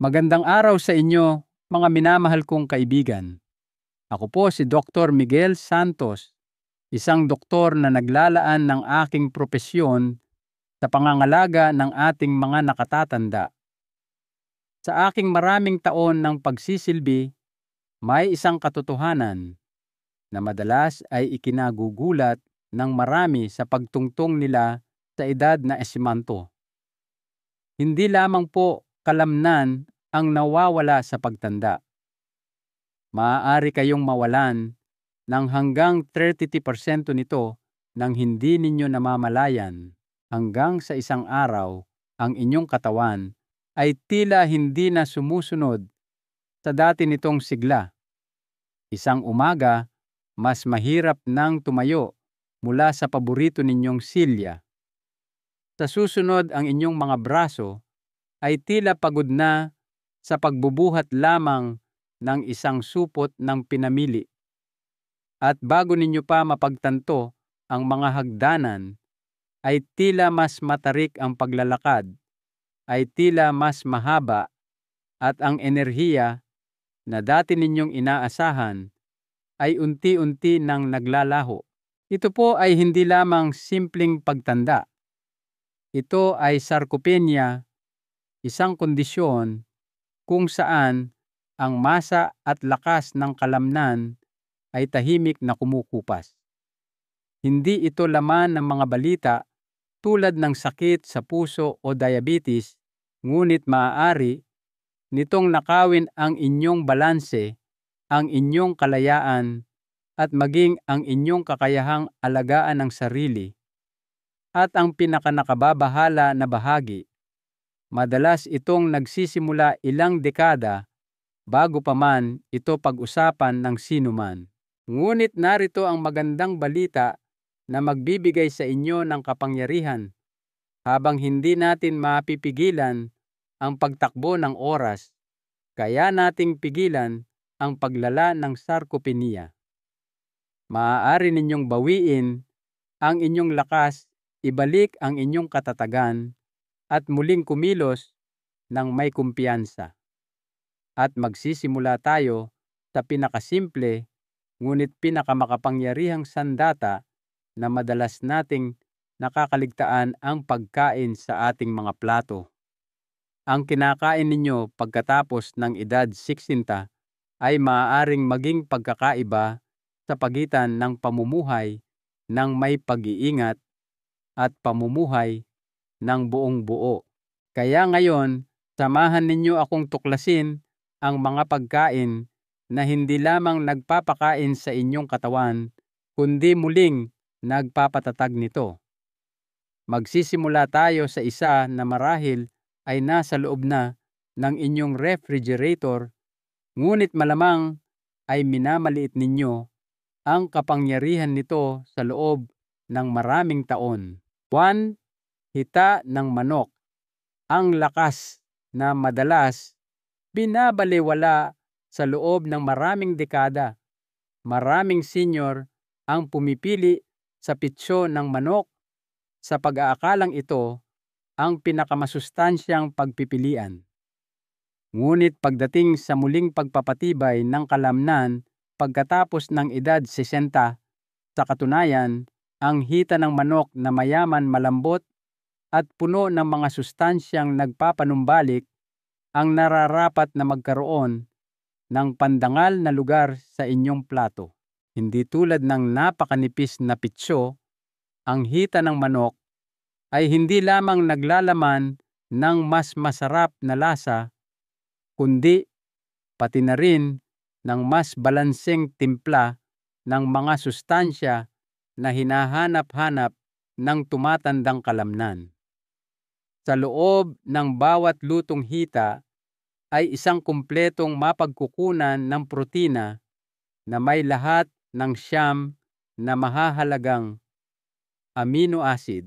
Magandang araw sa inyo, mga minamahal kong kaibigan. Ako po si Dr. Miguel Santos, isang doktor na naglalaan ng aking propesyon sa pangangalaga ng ating mga nakatatanda. Sa aking maraming taon ng pagsisilbi, may isang katotohanan na madalas ay ikinagugulat ng marami sa pagtungtong nila sa edad na esimanto. Hindi lamang po kalamnan ang nawawala sa pagtanda. Maaari kayong mawalan ng hanggang 30% nito nang hindi ninyo namamalayan hanggang sa isang araw ang inyong katawan ay tila hindi na sumusunod sa dati nitong sigla. Isang umaga, mas mahirap nang tumayo mula sa paborito ninyong silya. Sa susunod, ang inyong mga braso ay tila pagod na sa pagbubuhat lamang ng isang supot ng pinamili. At bago ninyo pa mapagtanto ang mga hagdanan, ay tila mas matarik ang paglalakad, ay tila mas mahaba, at ang enerhiya na dati ninyong inaasahan ay unti-unti nang naglalaho. Ito po ay hindi lamang simpleng pagtanda. Ito ay sarcopenia, isang kondisyon kung saan ang masa at lakas ng kalamnan ay tahimik na kumukupas. Hindi ito laman ng mga balita tulad ng sakit sa puso o diabetes, ngunit maaari nitong nakawin ang inyong balanse, ang inyong kalayaan, at maging ang inyong kakayahang alagaan ng sarili. At ang pinakanakababahala na bahagi, madalas itong nagsisimula ilang dekada bago pa man ito pag-usapan ng sinuman. Ngunit narito ang magandang balita na magbibigay sa inyo ng kapangyarihan habang hindi natin mapipigilan ang pagtakbo ng oras, kaya nating pigilan ang paglala ng sarcopenia. Maaari ninyong bawiin ang inyong lakas, ibalik ang inyong katatagan, at muling kumilos ng may kumpiyansa. At magsisimula tayo sa pinakasimple ngunit pinakamakapangyarihang sandata na madalas nating nakakaligtaan, ang pagkain sa ating mga plato. Ang kinakain ninyo pagkatapos ng edad 60 ay maaaring maging pagkakaiba sa pagitan ng pamumuhay ng may pag-iingat at pamumuhay ng buong buo. Kaya ngayon, samahan ninyo akong tuklasin ang mga pagkain na hindi lamang nagpapakain sa inyong katawan, kundi muling nagpapatatag nito. Magsisimula tayo sa isa na marahil ay nasa loob na ng inyong refrigerator, ngunit malamang ay minamaliit ninyo ang kapangyarihan nito sa loob ng maraming taon. 1. Hita ng manok. Ang lakas na madalas binabalewala sa loob ng maraming dekada. Maraming senior ang pumipili sa pitsyo ng manok sa pag-aakalang ito ang pinakamasustansyang pagpipilian. Ngunit pagdating sa muling pagpapatibay ng kalamnan pagkatapos ng edad 60, sa katunayan, ang hita ng manok na mayaman, malambot at puno ng mga sustansyang nagpapanumbalik ang nararapat na magkaroon ng pandangal na lugar sa inyong plato. Hindi tulad ng napakanipis na pitsyo, ang hita ng manok ay hindi lamang naglalaman ng mas masarap na lasa, kundi pati na rin ng mas balanseng timpla ng mga sustansya na hinahanap-hanap ng tumatandang kalamnan. Sa loob ng bawat lutong hita ay isang kumpletong mapagkukunan ng protina na may lahat ng siyam na mahahalagang amino acid,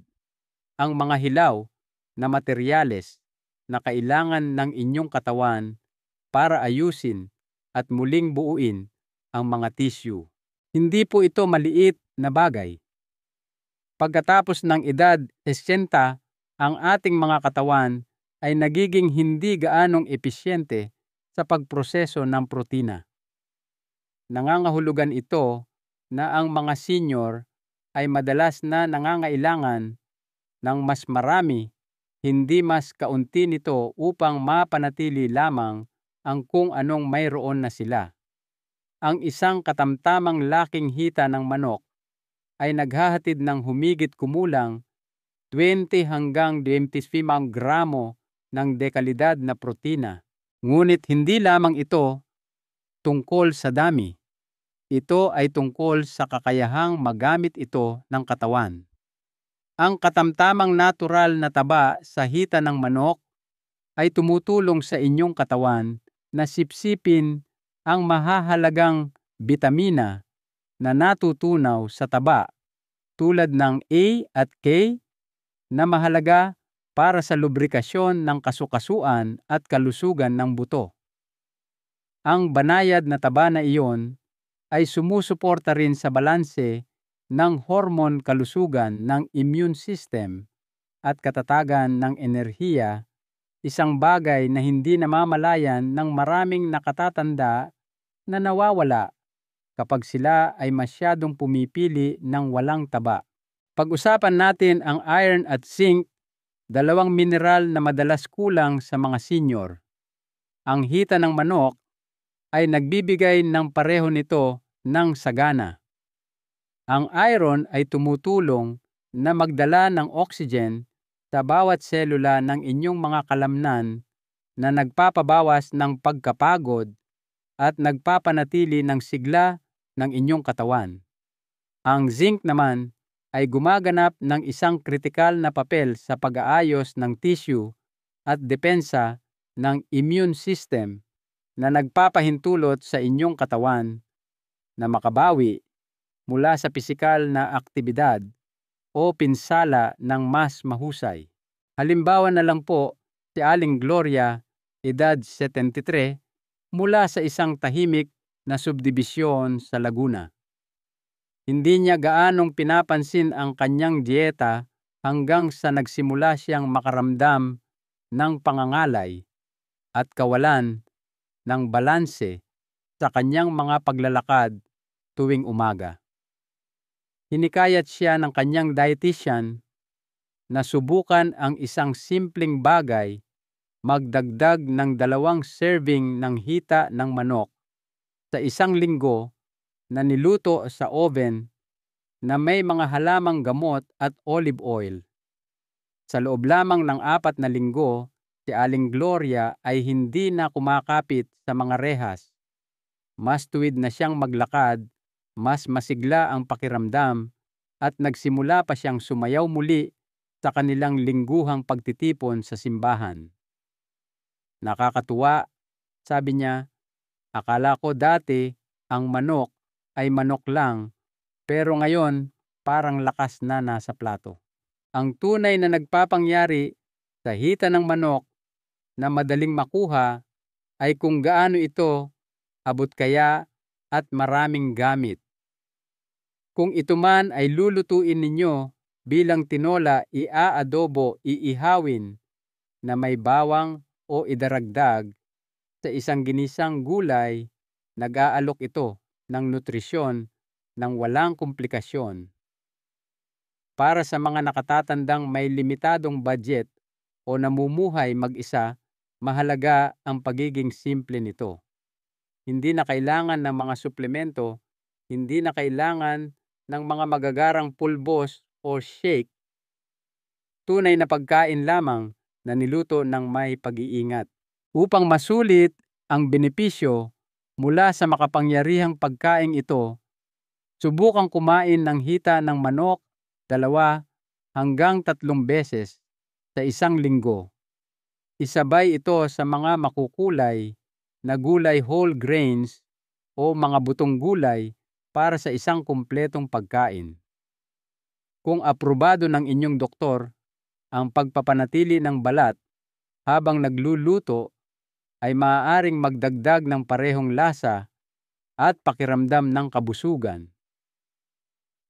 ang mga hilaw na materyales na kailangan ng inyong katawan para ayusin at muling buuin ang mga tissue. Hindi po ito maliit na bagay. Pagkatapos ng edad 60, ang ating mga katawan ay nagiging hindi gaanong episyente sa pagproseso ng protina. Nangangahulugan ito na ang mga senior ay madalas na nangangailangan ng mas marami, hindi mas kaunti nito upang mapanatili lamang ang kung anong mayroon na sila. Ang isang katamtamang laking hita ng manok ay naghahatid ng humigit kumulang 20 hanggang 25 gramo ng dekalidad na protina. Ngunit hindi lamang ito tungkol sa dami. Ito ay tungkol sa kakayahang magamit ito ng katawan. Ang katamtamang natural na taba sa hita ng manok ay tumutulong sa inyong katawan na sipsipin ang mahahalagang bitamina na natutunaw sa taba tulad ng A at K na mahalaga para sa lubrikasyon ng kasukasuan at kalusugan ng buto. Ang banayad na taba na iyon ay sumusuporta rin sa balanse ng hormone kalusugan ng immune system at katatagan ng enerhiya, isang bagay na hindi namamalayan ng maraming nakatatanda na nawawala kapag sila ay masyadong pumipili ng walang taba. Pag-usapan natin ang iron at zinc, dalawang mineral na madalas kulang sa mga senior. Ang hita ng manok ay nagbibigay ng pareho nito ng sagana. Ang iron ay tumutulong na magdala ng oxygen sa bawat selula ng inyong mga kalamnan na nagpapabawas ng pagkapagod at nagpapanatili ng sigla ng inyong katawan. Ang zinc naman ay gumaganap ng isang kritikal na papel sa pag-aayos ng tissue at depensa ng immune system na nagpapahintulot sa inyong katawan na makabawi mula sa pisikal na aktibidad o pinsala ng mas mahusay. Halimbawa na lang po si Aling Gloria, edad 73, mula sa isang tahimik na subdibisyon sa Laguna. Hindi niya gaanong pinapansin ang kanyang dieta hanggang sa nagsimula siyang makaramdam ng pangangalay at kawalan ng balanse sa kanyang mga paglalakad tuwing umaga. Hinikayat siya ng kanyang dietitian na subukan ang isang simpleng bagay, magdagdag ng 2 serving ng hita ng manok sa isang linggo na niluto sa oven na may mga halamang gamot at olive oil. Sa loob lamang ng 4 na linggo, si Aling Gloria ay hindi na kumakapit sa mga rehas. Mas tuwid na siyang maglakad, mas masigla ang pakiramdam, at nagsimula pa siyang sumayaw muli sa kanilang lingguhang pagtitipon sa simbahan. Nakakatuwa, sabi niya, akala ko dati ang manok ay manok lang, pero ngayon parang lakas na nasa plato. Ang tunay na nagpapangyari sa hita ng manok na madaling makuha ay kung gaano ito abot kaya at maraming gamit. Kung ito man ay lulutuin ninyo bilang tinola, iaadobo, iihawin na may bawang o idaragdag sa isang ginisang gulay, nag-aalok ito ng nutrisyon ng walang komplikasyon. Para sa mga nakatatandang may limitadong budget o namumuhay mag-isa, mahalaga ang pagiging simple nito. Hindi na kailangan ng mga suplemento, hindi na kailangan ng mga magagarang pulbos o shake. Tunay na pagkain lamang na niluto ng may pag-iingat. Upang masulit ang benepisyo mula sa makapangyarihang pagkain ito, subukang kumain ng hita ng manok 2 hanggang 3 beses sa isang linggo. Isabay ito sa mga makukulay na gulay, whole grains o mga butong gulay para sa isang kumpletong pagkain. Kung aprobado ng inyong doktor, ang pagpapanatili ng balat habang nagluluto ay maaaring magdagdag ng parehong lasa at pakiramdam ng kabusugan.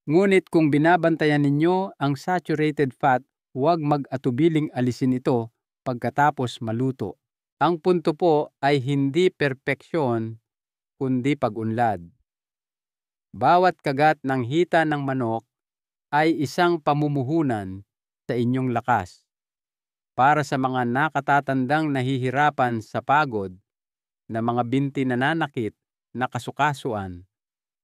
Ngunit kung binabantayan ninyo ang saturated fat, huwag mag-atubiling alisin ito pagkatapos maluto. Ang punto po ay hindi perpeksyon kundi pag-unlad. Bawat kagat ng hita ng manok ay isang pamumuhunan sa inyong lakas. Para sa mga nakatatandang nahihirapan sa pagod, na mga binti nananakit na kasukasuan,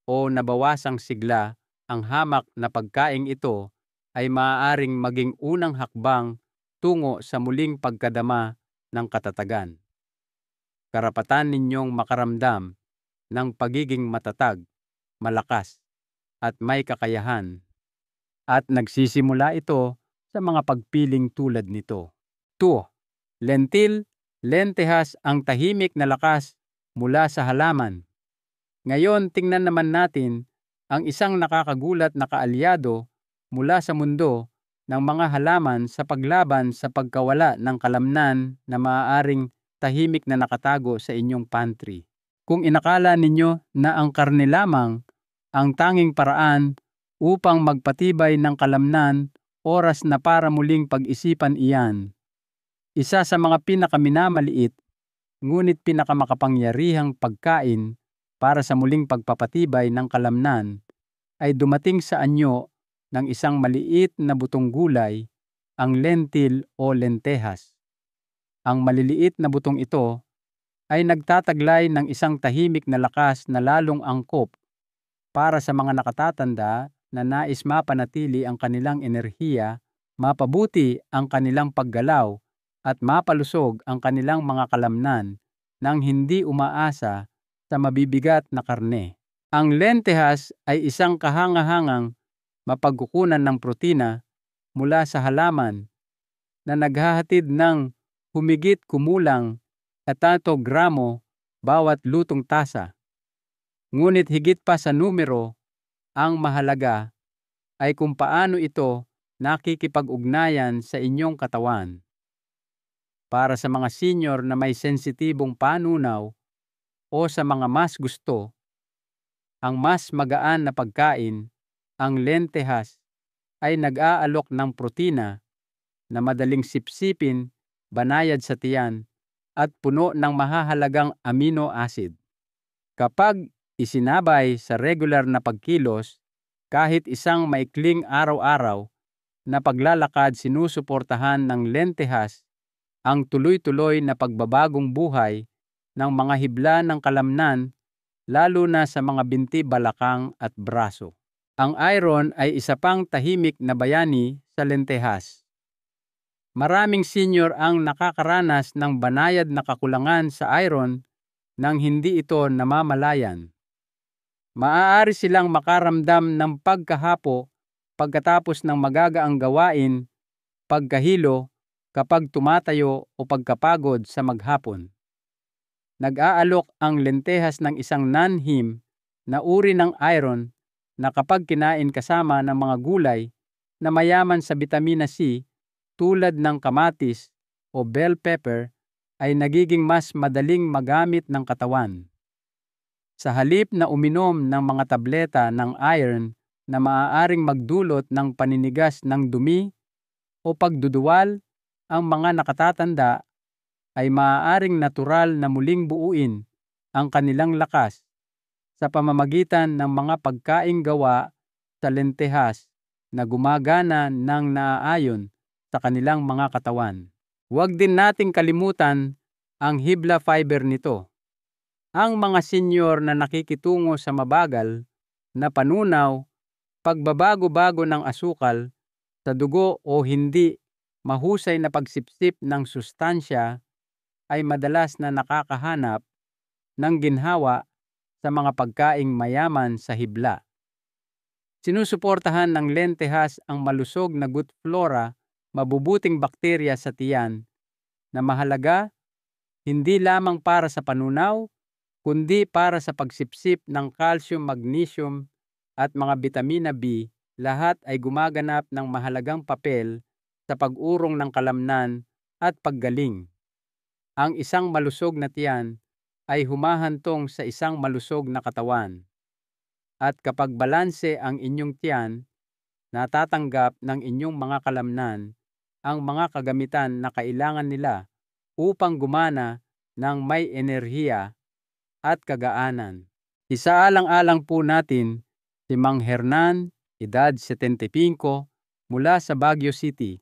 o nabawasang sigla, ang hamak na pagkaing ito ay maaaring maging unang hakbang tungo sa muling pagkadama ng katatagan. Karapatan ninyong makaramdam ng pagiging matatag, malakas, at may kakayahan. At nagsisimula ito sa mga pagpiling tulad nito. 2. Lentehas ang tahimik na lakas mula sa halaman. Ngayon, tingnan naman natin ang isang nakakagulat na kaalyado mula sa mundo ng mga halaman sa paglaban sa pagkawala ng kalamnan na maaaring tahimik na nakatago sa inyong pantry. Kung inakala ninyo na ang karne lamang ang tanging paraan upang magpatibay ng kalamnan, oras na para muling pag-isipan iyan. Isa sa mga pinakaminamaliit ngunit pinakamakapangyarihang pagkain para sa muling pagpapatibay ng kalamnan ay dumating sa anyo ng isang maliit na butong gulay, ang lentil o lentehas. Ang maliliit na butong ito ay nagtataglay ng isang tahimik na lakas na lalong angkop para sa mga nakatatanda na nais mapanatili ang kanilang enerhiya, mapabuti ang kanilang paggalaw, at mapalusog ang kanilang mga kalamnan nang hindi umaasa sa mabibigat na karne. Ang lentehas ay isang kahangahangang mapagkukunan ng protina mula sa halaman na naghahatid ng humigit kumulang 3 gramo bawat lutong tasa. Ngunit higit pa sa numero, ang mahalaga ay kung paano ito nakikipag-ugnayan sa inyong katawan. Para sa mga senior na may sensitibong panunaw o sa mga mas gusto ang mas magaan na pagkain, ang lentehas ay nag-aalok ng protina na madaling sipsipin, banayad sa tiyan, at puno ng mahahalagang amino acid. Kapag isinabay sa regular na pagkilos, kahit isang maikling araw-araw na paglalakad, sinusuportahan ng lentehas ang tuloy-tuloy na pagbabagong buhay ng mga hibla ng kalamnan, lalo na sa mga binti, balakang at braso. Ang iron ay isa pang tahimik na bayani sa lentehas. Maraming senior ang nakakaranas ng banayad na kakulangan sa iron nang hindi ito namamalayan. Maaari silang makaramdam ng pagkahapo pagkatapos ng magagaang gawain, pagkahilo, kapag tumatayo o pagkapagod sa maghapon. Nag-aalok ang lentehas ng isang non-heme na uri ng iron na kapag kinain kasama ng mga gulay na mayaman sa bitamina C tulad ng kamatis o bell pepper ay nagiging mas madaling magamit ng katawan. Sa halip na uminom ng mga tableta ng iron na maaaring magdulot ng paninigas ng dumi o pagduduwal, ang mga nakatatanda ay maaaring natural na muling buuin ang kanilang lakas sa pamamagitan ng mga pagkaing gawa sa lentehas na gumagana ng naaayon sa kanilang mga katawan. Huwag din nating kalimutan ang hibla fiber nito. Ang mga senior na nakikitungo sa mabagal na panunaw, pagbabago-bago ng asukal sa dugo o hindi mahusay na pagsipsip ng sustansya ay madalas na nakakahanap ng ginhawa sa mga pagkaing mayaman sa hibla. Sinusuportahan ng lentehas ang malusog na gut flora, mabubuting bakterya sa tiyan na mahalaga hindi lamang para sa panunaw, kundi para sa pagsipsip ng calcium, magnesium at mga bitamina B. Lahat ay gumaganap ng mahalagang papel sa pag-urong ng kalamnan at paggaling. Ang isang malusog na tiyan ay humahantong sa isang malusog na katawan. At kapag balanse ang inyong tiyan, natatanggap ng inyong mga kalamnan ang mga kagamitan na kailangan nila upang gumana ng may enerhiya at kagaanan. Isaalang-alang po natin si Mang Hernan, edad 75, mula sa Baguio City.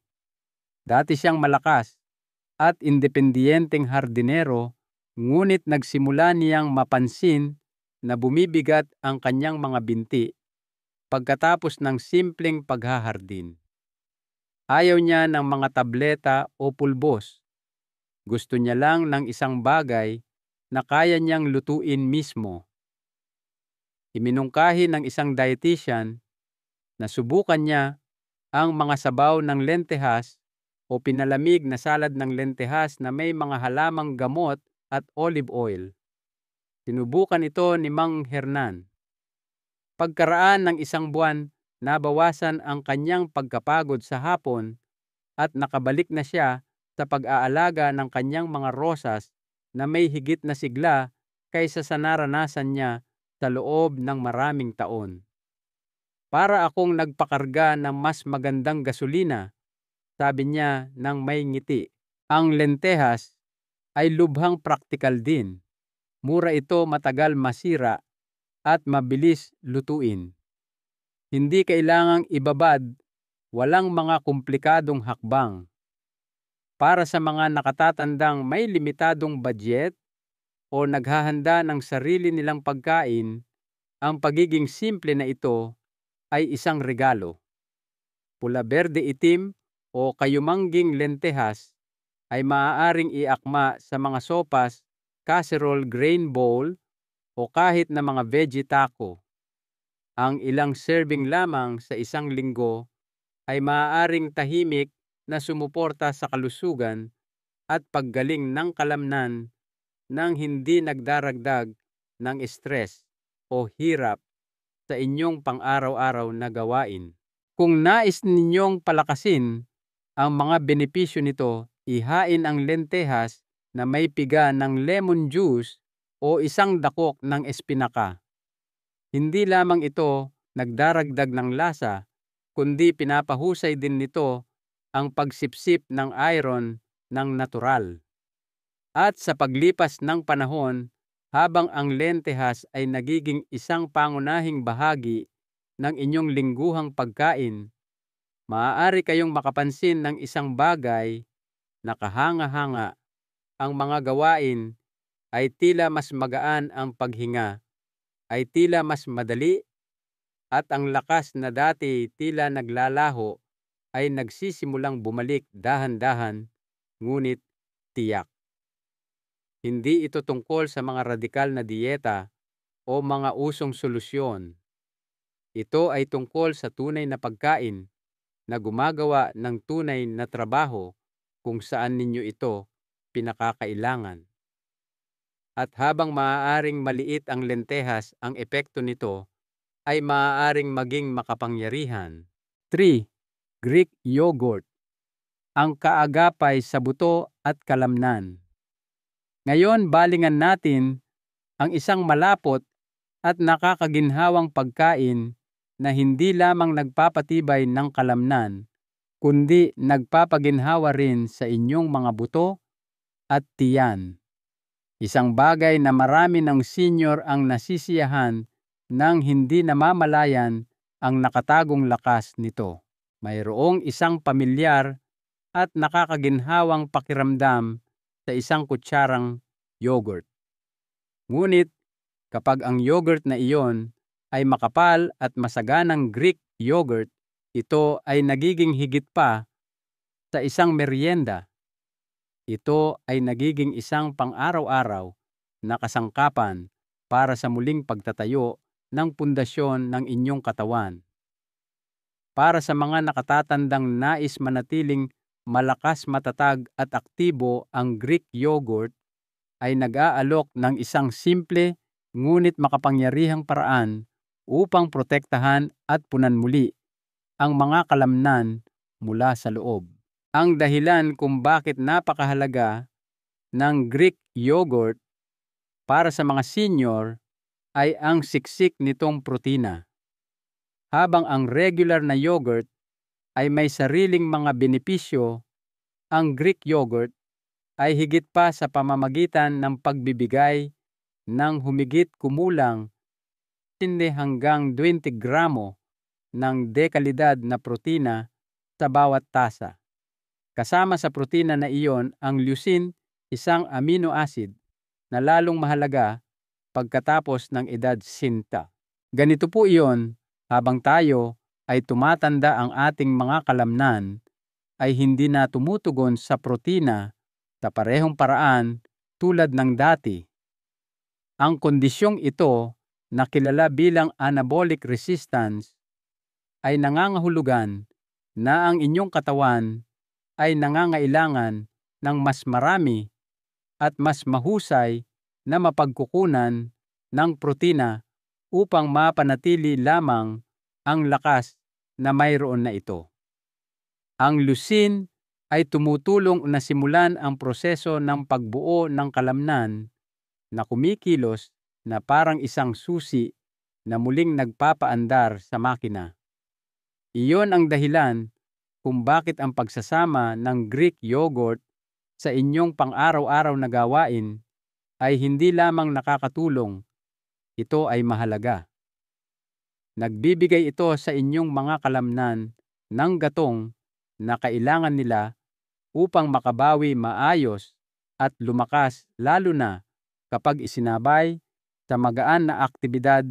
Dati siyang malakas at independiyenteng hardinero, ngunit nagsimula niyang mapansin na bumibigat ang kanyang mga binti pagkatapos ng simpleng paghahardin. Ayaw niya ng mga tableta o pulbos. Gusto niya lang ng isang bagay na kaya niyang lutuin mismo. Iminungkahi ng isang dietitian na subukan niya ang mga sabaw ng lentehas o pinalamig na salad ng lentehas na may mga halamang gamot at olive oil. Sinubukan ito ni Mang Hernan. Pagkaraan ng isang buwan, nabawasan ang kanyang pagkapagod sa hapon at nakabalik na siya sa pag-aalaga ng kanyang mga rosas na may higit na sigla kaysa sa naranasan niya sa loob ng maraming taon. Para akong nagpakarga ng mas magandang gasolina, sabi niya nang may ngiti. Ang lentehas ay lubhang praktikal din. Mura ito, matagal masira at mabilis lutuin. Hindi kailangang ibabad, walang mga komplikadong hakbang. Para sa mga nakatatandang may limitadong budget o naghahanda ng sarili nilang pagkain, ang pagiging simple na ito ay isang regalo. Pula berde itim o kayumangging lentehas ay maaaring iakma sa mga sopas, casserole, grain bowl o kahit na mga veggie taco. Ang ilang serving lamang sa isang linggo ay maaaring tahimik na sumuporta sa kalusugan at paggaling ng kalamnan nang hindi nagdaragdag ng stress o hirap sa inyong pang-araw-araw na gawain. Kung nais ninyong palakasin ang mga benepisyo nito, ihain ang lentehas na may piga ng lemon juice o isang dakok ng espinaka. Hindi lamang ito nagdaragdag ng lasa, kundi pinapahusay din nito ang pagsipsip ng iron ng natural. At sa paglipas ng panahon, habang ang lentehas ay nagiging isang pangunahing bahagi ng inyong lingguhang pagkain, maaari kayong makapansin ng isang bagay na kahanga-hanga. Ang mga gawain ay tila mas magaan, ang paghinga ay tila mas madali, at ang lakas na dati tila naglalaho ay nagsisimulang bumalik dahan-dahan, ngunit tiyak. Hindi ito tungkol sa mga radikal na dieta o mga usong solusyon. Ito ay tungkol sa tunay na pagkain na gumagawa ng tunay na trabaho kung saan ninyo ito pinakakailangan. At habang maaaring maliit ang lentehas, ang epekto nito ay maaaring maging makapangyarihan. 3. Greek yogurt. Ang kaagapay sa buto at kalamnan. Ngayon, balingan natin ang isang malapot at nakakaginhawang pagkain na hindi lamang nagpapatibay ng kalamnan, kundi nagpapaginhawa rin sa inyong mga buto at tiyan. Isang bagay na marami ng senior ang nasisiyahan nang hindi namamalayan ang nakatagong lakas nito. Mayroong isang pamilyar at nakakaginhawang pakiramdam sa isang kutsarang yogurt. Ngunit kapag ang yogurt na iyon ay makapal at masaganang Greek yogurt, ito ay nagiging higit pa sa isang merienda. Ito ay nagiging isang pang-araw-araw na kasangkapan para sa muling pagtatayo ng pundasyon ng inyong katawan. Para sa mga nakatatandang nais manatiling malakas, matatag at aktibo, ang Greek yogurt ay nag-aalok ng isang simple ngunit makapangyarihang paraan upang protektahan at punan muli ang mga kalamnan mula sa loob. Ang dahilan kung bakit napakahalaga ng Greek yogurt para sa mga senior ay ang siksik nitong protina. Habang ang regular na yogurt ay may sariling mga benepisyo, Ang Greek yogurt ay higit pa sa pamamagitan ng pagbibigay ng humigit kumulang 15 hanggang 20 gramo ng dekalidad na protina sa bawat tasa. Kasama sa protina na iyon ang leucine, isang amino acid na lalong mahalaga pagkatapos ng edad 60. Ganito po iyon, habang tayo ay tumatanda, ang ating mga kalamnan ay hindi na tumutugon sa protina sa parehong paraan tulad ng dati. Ang kondisyong ito na kilala bilang anabolic resistance ay nangangahulugan na ang inyong katawan ay nangangailangan ng mas marami at mas mahusay na mapagkukunan ng protina upang mapanatili lamang ang lakas na mayroon na ito. Ang leucine ay tumutulong na simulan ang proseso ng pagbuo ng kalamnan na kumikilos na parang isang susi na muling nagpapaandar sa makina. Iyon ang dahilan kung bakit ang pagsasama ng Greek yogurt sa inyong pang-araw-araw na gawain ay hindi lamang nakakatulong, ito ay mahalaga. Nagbibigay ito sa inyong mga kalamnan ng gatong na kailangan nila upang makabawi maayos at lumakas, lalo na kapag isinabay sa magaan na aktibidad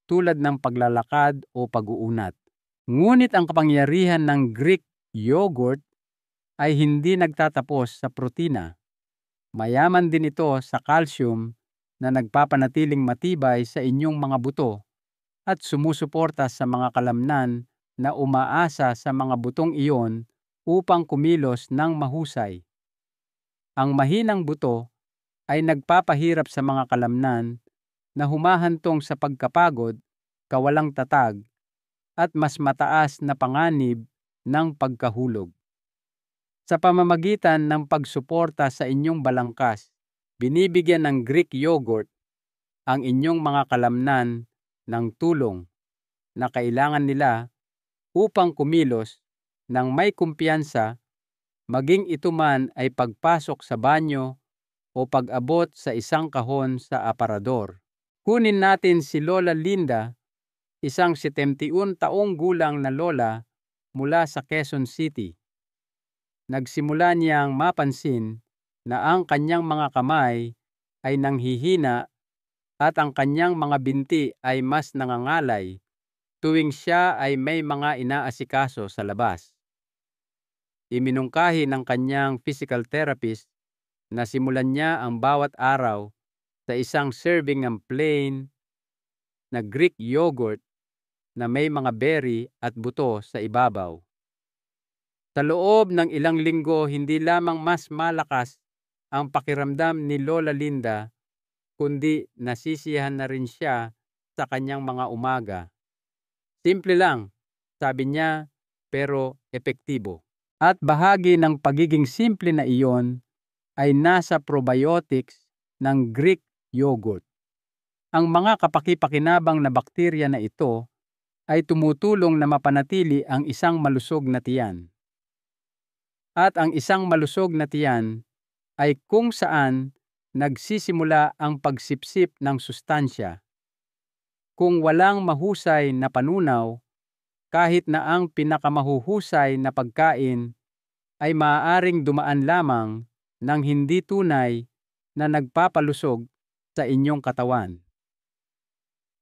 tulad ng paglalakad o pag-uunat. Ngunit ang kapangyarihan ng Greek yogurt ay hindi nagtatapos sa protina. Mayaman din ito sa calcium na nagpapanatiling matibay sa inyong mga buto at sumusuporta sa mga kalamnan na umaasa sa mga butong iyon upang kumilos ng mahusay. Ang mahinang buto ay nagpapahirap sa mga kalamnan na humahantong sa pagkapagod, kawalang tatag, at mas mataas na panganib ng pagkahulog. Sa pamamagitan ng pagsuporta sa inyong balangkas, binibigyan ng Greek yogurt ang inyong mga kalamnan ng tulong na kailangan nila upang kumilos ng may kumpiyansa, maging ito man ay pagpasok sa banyo o pag-abot sa isang kahon sa aparador. Kunin natin si Lola Linda, isang 71 taong gulang na lola mula sa Quezon City. Nagsimula niyang mapansin na ang kanyang mga kamay ay nanghihina at ang kanyang mga binti ay mas nangangalay tuwing siya ay may mga inaasikaso sa labas. Iminungkahi ng kanyang physical therapist na simulan niya ang bawat araw sa isang serving ng plain na Greek yogurt na may mga berry at buto sa ibabaw. Sa loob ng ilang linggo, hindi lamang mas malakas ang pakiramdam ni Lola Linda, kundi nasisiyahan na rin siya sa kanyang mga umaga. Simple lang, sabi niya, pero epektibo. At bahagi ng pagiging simple na iyon ay nasa probiotics ng Greek yogurt. Ang mga kapaki-pakinabang na bakterya na ito ay tumutulong na mapanatili ang isang malusog na tiyan. At ang isang malusog na tiyan ay kung saan nagsisimula ang pagsipsip ng sustansya. Kung walang mahusay na panunaw, kahit na ang pinakamahuhusay na pagkain ay maaaring dumaan lamang ng hindi tunay na nagpapalusog sa inyong katawan.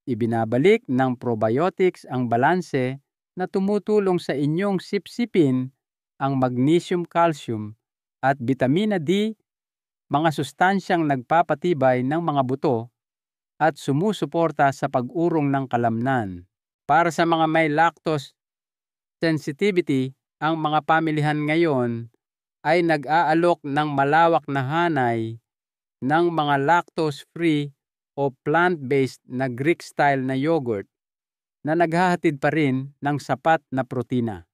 Ibinabalik ng probiotics ang balanse na tumutulong sa inyong sipsipin ang magnesium, calcium at vitamina D, mga sustansyang nagpapatibay ng mga buto at sumusuporta sa pag-urong ng kalamnan. Para sa mga may lactose sensitivity, ang mga pamilihan ngayon ay nag-aalok ng malawak na hanay ng mga lactose-free o plant-based na Greek-style na yogurt na naghahatid pa rin ng sapat na protina.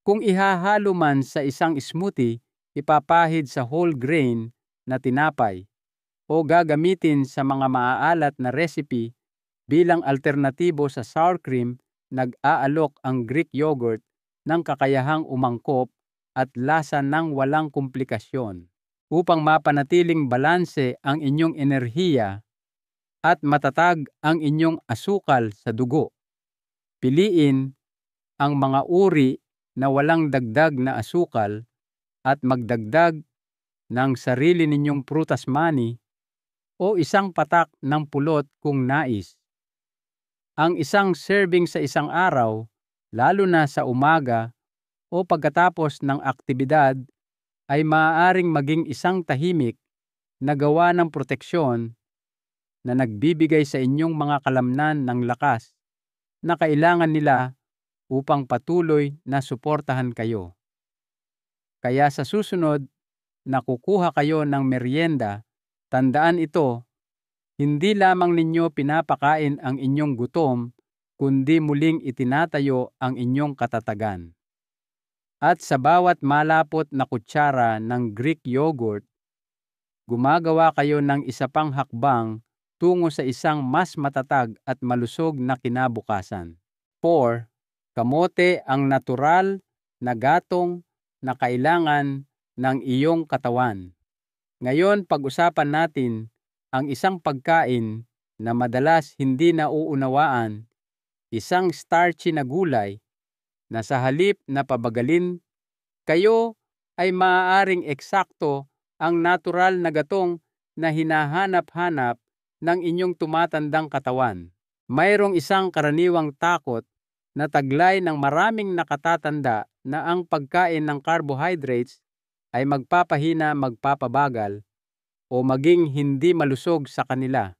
Kung ihahalo man sa isang smoothie, ipapahid sa whole grain na tinapay o gagamitin sa mga maaalat na recipe bilang alternatibo sa sour cream, nag-aalok ang Greek yogurt ng kakayahang umangkop at lasa ng walang komplikasyon upang mapanatiling balanse ang inyong enerhiya at matatag ang inyong asukal sa dugo. Piliin ang mga uri na walang dagdag na asukal at magdagdag ng sarili ninyong prutas mani o isang patak ng pulot kung nais. Ang isang serving sa isang araw, lalo na sa umaga o pagkatapos ng aktibidad, ay maaaring maging isang tahimik na gawa ng proteksyon na nagbibigay sa inyong mga kalamnan ng lakas na kailangan nila upang patuloy na suportahan kayo. Kaya sa susunod na kukuha kayo ng merienda, tandaan ito, hindi lamang ninyo pinapakain ang inyong gutom, kundi muling itinatayo ang inyong katatagan. At sa bawat malapot na kutsara ng Greek yogurt, gumagawa kayo ng isa pang hakbang tungo sa isang mas matatag at malusog na kinabukasan. 4. Kamote ang natural na gatong na kailangan ng iyong katawan. Ngayon, pag-usapan natin ang isang pagkain na madalas hindi nauunawaan, isang starchy na gulay na sa halip na pabagalin kayo ay maaaring eksakto ang natural na gatong na hinahanap-hanap ng inyong tumatandang katawan. Mayroong isang karaniwang takot na taglay ng maraming nakatatanda na ang pagkain ng carbohydrates ay magpapabagal o maging hindi malusog sa kanila.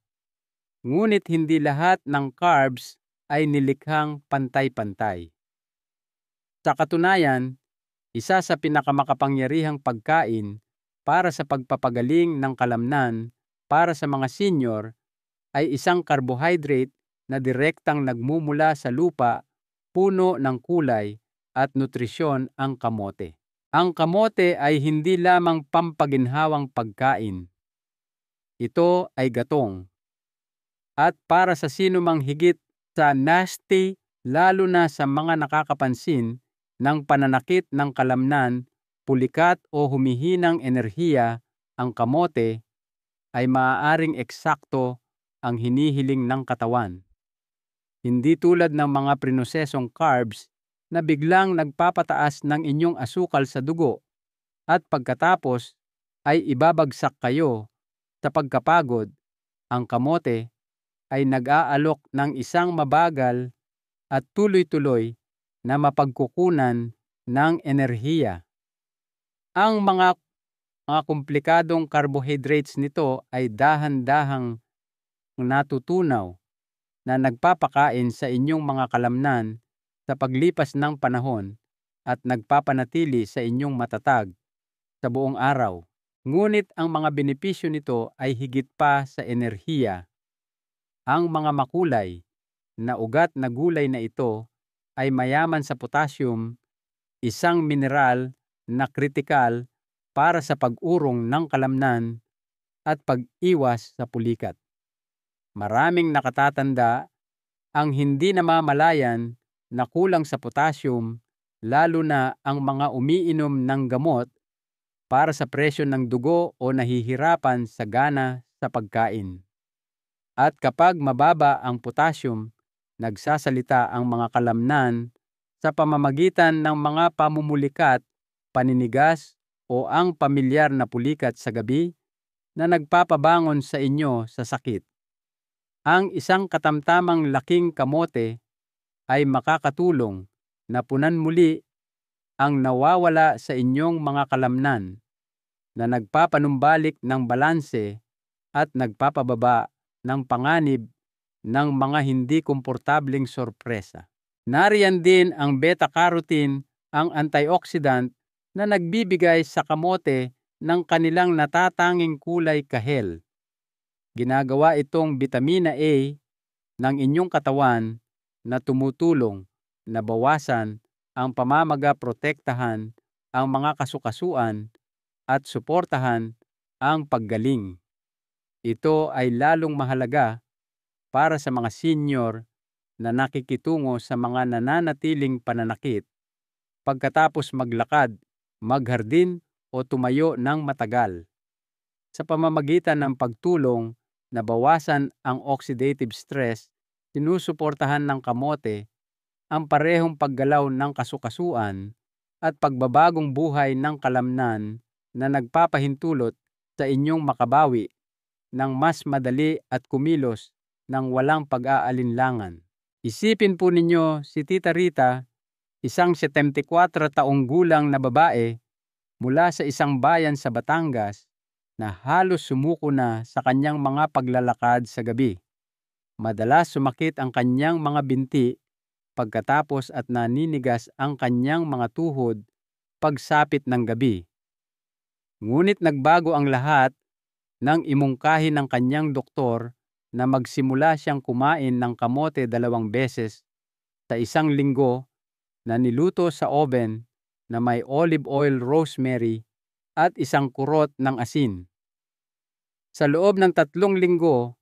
Ngunit hindi lahat ng carbs ay nilikhang pantay-pantay. Sa katunayan, isa sa pinakamakapangyarihang pagkain para sa pagpapagaling ng kalamnan para sa mga senior ay isang carbohydrate na direktang nagmumula sa lupa, puno ng kulay at nutrisyon ang kamote. Ang kamote ay hindi lamang pampaginhawang pagkain. Ito ay gatong. At para sa sinumang higit sa nasty, lalo na sa mga nakakapansin ng pananakit ng kalamnan, pulikat o humihinang enerhiya, ang kamote ay maaaring eksakto ang hinihiling ng katawan. Hindi tulad ng mga prinosesong carbs na biglang nagpapataas ng inyong asukal sa dugo at pagkatapos ay ibabagsak kayo sa pagkapagod. Ang kamote ay nag-aalok ng isang mabagal at tuloy-tuloy na mapagkukunan ng enerhiya. Ang mga komplikadong carbohydrates nito ay dahan-dahang natutunaw na nagpapakain sa inyong mga kalamnan sa paglipas ng panahon at nagpapanatili sa inyong matatag sa buong araw. Ngunit ang mga benepisyo nito ay higit pa sa enerhiya. Ang mga makulay na ugat na gulay na ito ay mayaman sa potassium, isang mineral na kritikal para sa pag-urong ng kalamnan at pag-iwas sa pulikat. Maraming nakatatanda ang hindi namamalayan na kulang sa potassium, lalo na ang mga umiinom ng gamot para sa presyon ng dugo o nahihirapan sa gana sa pagkain. At kapag mababa ang potassium, nagsasalita ang mga kalamnan sa pamamagitan ng mga pamumulikat, paninigas o ang pamilyar na pulikat sa gabi na nagpapabangon sa inyo sa sakit. Ang isang katamtamang laking kamote ay makakatulong na punan muli ang nawawala sa inyong mga kalamnan na nagpapanumbalik ng balanse at nagpapababa ng panganib ng mga hindi komportabling sorpresa. Nariyan din ang beta-carotene, ang antioxidant na nagbibigay sa kamote ng kanilang natatanging kulay kahel. Ginagawa itong bitamina A ng inyong katawan na tumutulong na bawasan ang protektahan ang mga kasukasuan at suportahan ang paggaling. Ito ay lalong mahalaga para sa mga senior na nakikitungo sa mga nananatiling pananakit pagkatapos maglakad, maghardin o tumayo ng matagal. Sa pamamagitan ng pagtulong na bawasan ang oxidative stress, sinusuportahan ng kamote ang parehong paggalaw ng kasukasuan at pagbabagong buhay ng kalamnan na nagpapahintulot sa inyong makabawi ng mas madali at kumilos ng walang pag-aalinlangan. Isipin po ninyo si Tita Rita, isang 74 taong gulang na babae mula sa isang bayan sa Batangas na halos sumuko na sa kanyang mga paglalakad sa gabi. Madalas sumakit ang kanyang mga binti pagkatapos at naninigas ang kanyang mga tuhod pagsapit ng gabi. Ngunit nagbago ang lahat nang imungkahi ng kanyang doktor na magsimula siyang kumain ng kamote 2 beses sa isang linggo na niluto sa oven na may olive oil, rosemary at isang kurot ng asin. Sa loob ng 3 linggo,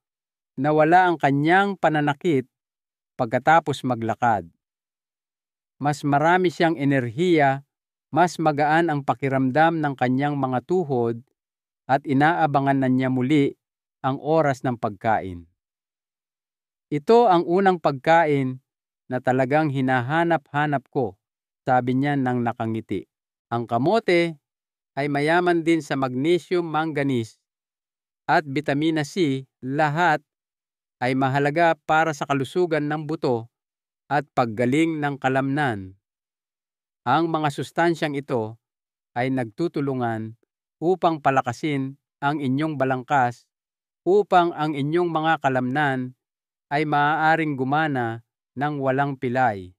nawala ang kanyang pananakit pagkatapos maglakad. Mas marami siyang enerhiya, mas magaan ang pakiramdam ng kanyang mga tuhod at inaabangan na niya muli ang oras ng pagkain. Ito ang unang pagkain na talagang hinahanap-hanap ko, sabi niya nang nakangiti. Ang kamote ay mayaman din sa magnesium, manganese at vitamina C, lahat ay mahalaga para sa kalusugan ng buto at paggaling ng kalamnan. Ang mga sustansyang ito ay nagtutulungan upang palakasin ang inyong balangkas upang ang inyong mga kalamnan ay maaaring gumana ng walang pilay.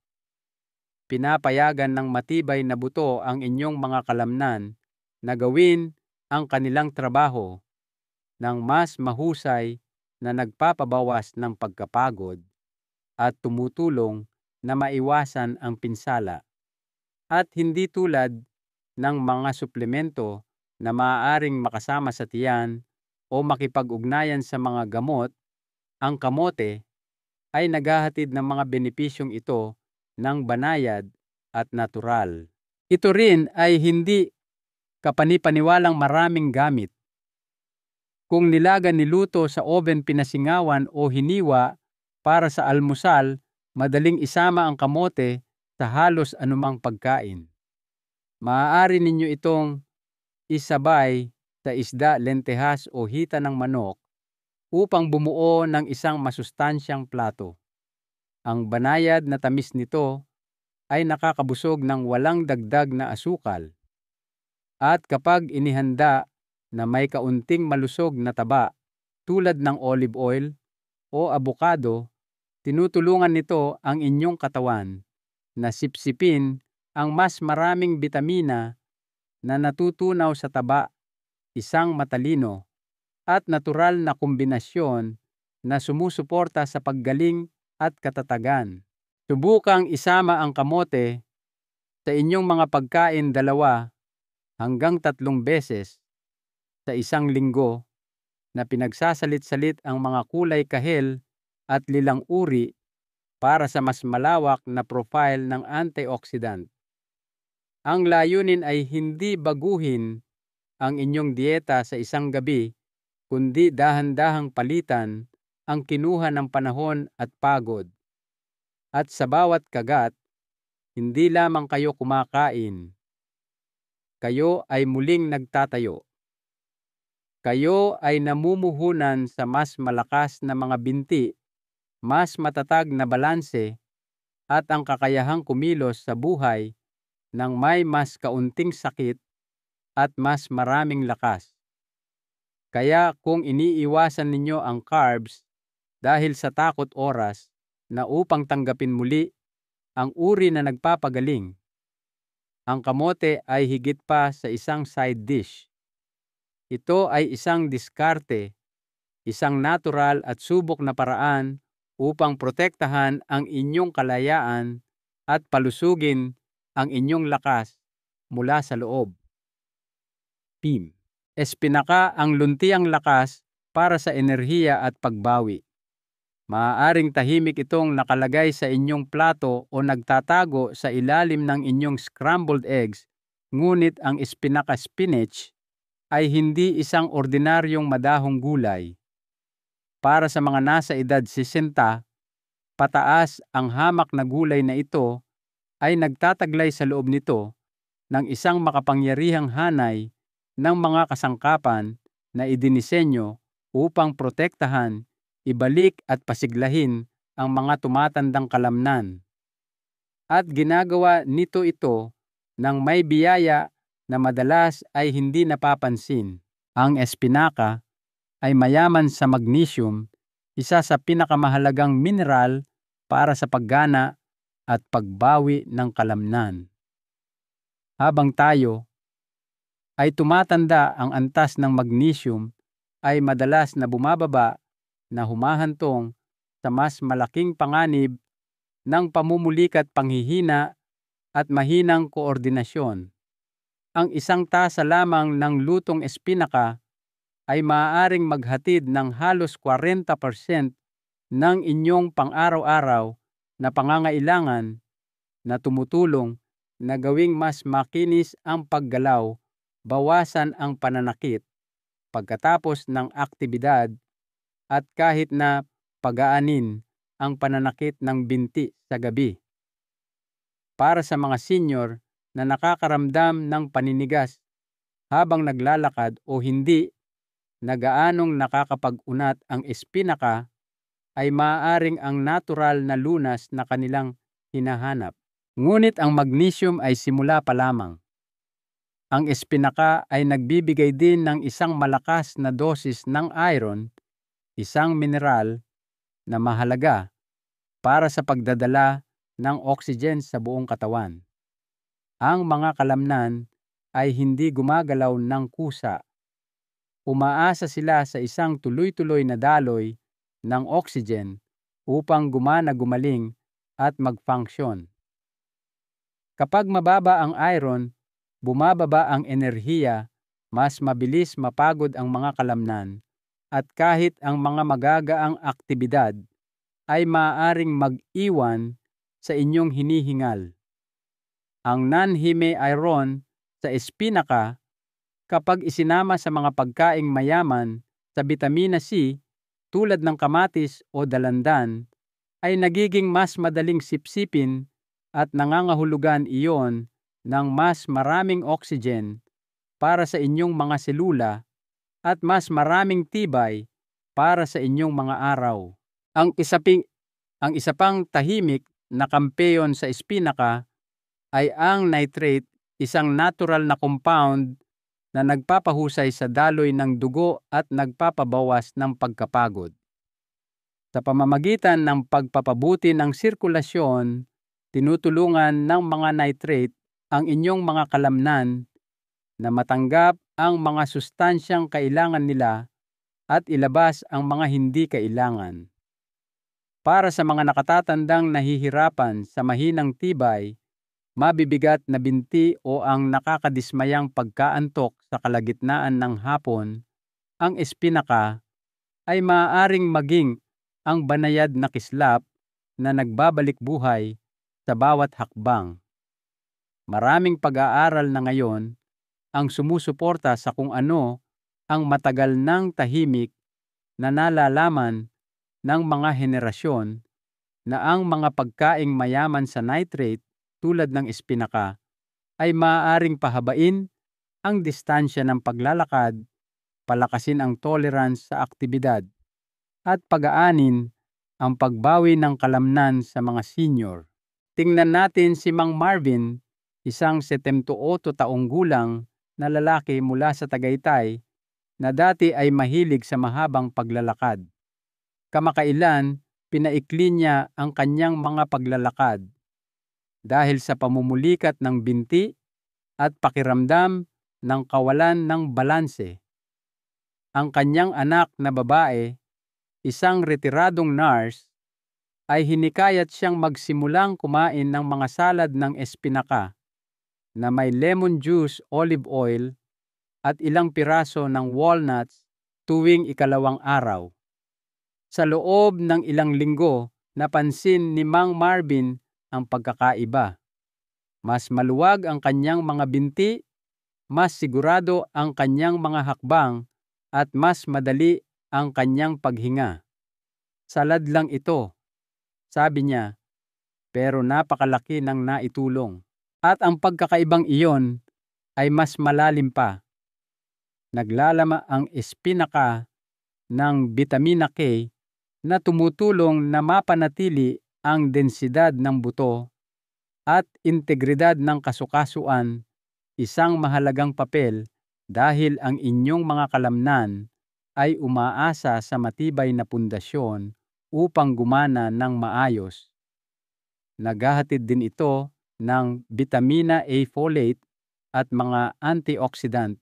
Pinapayagan ng matibay na buto ang inyong mga kalamnan na gawin ang kanilang trabaho ng mas mahusay na nagpapabawas ng pagkapagod at tumutulong na maiwasan ang pinsala. At hindi tulad ng mga suplemento na maaaring makasama sa tiyan o makipag-ugnayan sa mga gamot, ang kamote ay naghahatid ng mga benepisyong ito ng banayad at natural. Ito rin ay hindi kapanipaniwalang maraming gamit. Kung nilaga, niluto sa oven, pinasingawan o hiniwa para sa almusal, madaling isama ang kamote sa halos anumang pagkain. Maaari ninyo itong isabay sa isda, lentehas o hita ng manok upang bumuo ng isang masustansyang plato. Ang banayad na tamis nito ay nakakabusog ng walang dagdag na asukal. At kapag inihanda na may kaunting malusog na taba tulad ng olive oil o abukado, tinutulungan nito ang inyong katawan na sipsipin ang mas maraming bitamina na natutunaw sa taba, isang matalino at natural na kombinasyon na sumusuporta sa paggaling at katatagan. Subukang isama ang kamote sa inyong mga pagkain 2 hanggang 3 beses sa isang linggo na pinagsasalit-salit ang mga kulay kahel at lilang uri para sa mas malawak na profile ng antioxidant. Ang layunin ay hindi baguhin ang inyong dieta sa isang gabi, kundi dahan-dahang palitan ang kinuha ng panahon at pagod. At sa bawat kagat, hindi lamang kayo kumakain. Kayo ay muling nagtatayo. Kayo ay namumuhunan sa mas malakas na mga binti, mas matatag na balanse, at ang kakayahang kumilos sa buhay ng may mas kaunting sakit at mas maraming lakas. Kaya kung iniiwasan ninyo ang carbs dahil sa takot oras na upang tanggapin muli ang uri na nagpapagaling, ang kamote ay higit pa sa isang side dish. Ito ay isang diskarte, isang natural at subok na paraan upang protektahan ang inyong kalayaan at palusugin ang inyong lakas mula sa loob. PIM. Espinaka ang luntiang lakas para sa enerhiya at pagbawi. Maaaring tahimik itong nakalagay sa inyong plato o nagtatago sa ilalim ng inyong scrambled eggs, Ngunit ang espinaka spinach ay hindi isang ordinaryong madahong gulay. Para sa mga nasa edad 60, pataas, ang hamak na gulay na ito ay nagtataglay sa loob nito ng isang makapangyarihang hanay ng mga kasangkapan na idinisenyo upang protektahan, ibalik at pasiglahin ang mga tumatandang kalamnan. At ginagawa nito ito ng may biyaya na madalas ay hindi napapansin. Ang espinaka ay mayaman sa magnesium, isa sa pinakamahalagang mineral para sa paggana at pagbawi ng kalamnan. Habang tayo ay tumatanda, ang antas ng magnesium ay madalas na bumababa, na humahantong sa mas malaking panganib ng pamumulikat, panghihina at mahinang koordinasyon. Ang isang tasa lamang ng lutong espinaka ay maaaring maghatid ng halos 40% ng inyong pang-araw-araw na pangangailangan, na tumutulong na gawing mas makinis ang paggalaw, bawasan ang pananakit pagkatapos ng aktibidad, at kahit na pagaanin ang pananakit ng binti sa gabi. Para sa mga senior na nakakaramdam ng paninigas habang naglalakad o hindi na gaanong nakakapag-unat, ang espinaka ay maaaring ang natural na lunas na kanilang hinahanap. Ngunit ang magnesium ay simula pa lamang. Ang espinaka ay nagbibigay din ng isang malakas na dosis ng iron, isang mineral na mahalaga para sa pagdadala ng oxygen sa buong katawan. Ang mga kalamnan ay hindi gumagalaw ng kusa. Umaasa sila sa isang tuloy-tuloy na daloy ng oxygen upang gumaling at mag-function. Kapag mababa ang iron, bumababa ang enerhiya, mas mabilis mapagod ang mga kalamnan, at kahit ang mga magagaang aktibidad ay maaaring mag-iwan sa inyong hinihingal. Ang non-heme iron sa espinaka, kapag isinama sa mga pagkaing mayaman sa bitamina C tulad ng kamatis o dalandan, ay nagiging mas madaling sipsipin at nangangahulugan iyon ng mas maraming oxygen para sa inyong mga selula at mas maraming tibay para sa inyong mga araw. Ang isa pang tahimik na kampeon sa espinaka ay ang nitrate, isang natural na compound na nagpapahusay sa daloy ng dugo at nagpapabawas ng pagkapagod. Sa pamamagitan ng pagpapabuti ng sirkulasyon, tinutulungan ng mga nitrate ang inyong mga kalamnan na matanggap ang mga sustansyang kailangan nila at ilabas ang mga hindi kailangan. Para sa mga nakatatandang nahihirapan sa mahinang tibay, mabibigat na binti o ang nakakadismayang pagkaantok sa kalagitnaan ng hapon, ang espinaka ay maaaring maging ang banayad na kislap na nagbabalik buhay sa bawat hakbang. Maraming pag-aaral na ngayon ang sumusuporta sa kung ano ang matagal ng tahimik na nalalaman ng mga henerasyon, na ang mga pagkaing mayaman sa nitrate tulad ng espinaka ay maaaring pahabain ang distansya ng paglalakad, palakasin ang tolerance sa aktibidad, at pagaanin ang pagbawi ng kalamnan sa mga senior. Tingnan natin si Mang Marvin, isang 78 taong gulang na lalaki mula sa Tagaytay na dati ay mahilig sa mahabang paglalakad. Kamakailan, pinaikli niya ang kanyang mga paglalakad dahil sa pamumulikat ng binti at pakiramdam ng kawalan ng balanse. Ang kanyang anak na babae, isang retiradong nurse, ay hinikayat siyang magsimulang kumain ng mga salad ng espinaka na may lemon juice, olive oil, at ilang piraso ng walnuts tuwing ikalawang araw. Sa loob ng ilang linggo, napansin ni Mang Marvin ang pagkakaiba. Mas maluwag ang kanyang mga binti, mas sigurado ang kanyang mga hakbang, at mas madali ang kanyang paghinga. Salad lang ito, sabi niya, pero napakalaki ng naitulong. At ang pagkakaibang iyon ay mas malalim pa. Naglalama ang espinaka ng bitamina K na tumutulong na mapanatili ang densidad ng buto at integridad ng kasukasuan, isang mahalagang papel dahil ang inyong mga kalamnan ay umaasa sa matibay na pundasyon upang gumana ng maayos. Naghahatid din ito ng bitamina A folate at mga antioxidant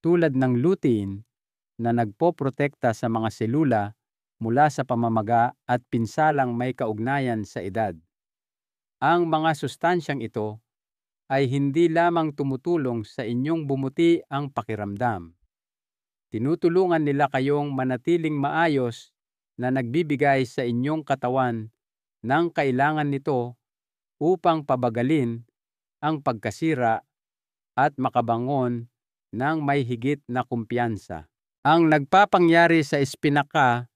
tulad ng lutein na nagpoprotekta sa mga selula mula sa pamamaga at pinsalang may kaugnayan sa edad. Ang mga sustansyang ito ay hindi lamang tumutulong sa inyong bumuti ang pakiramdam. Tinutulungan nila kayong manatiling maayos na nagbibigay sa inyong katawan ng kailangan nito upang pabagalin ang pagkasira at makabangon ng may higit na kumpiyansa. Ang nagpapangyari sa espinaka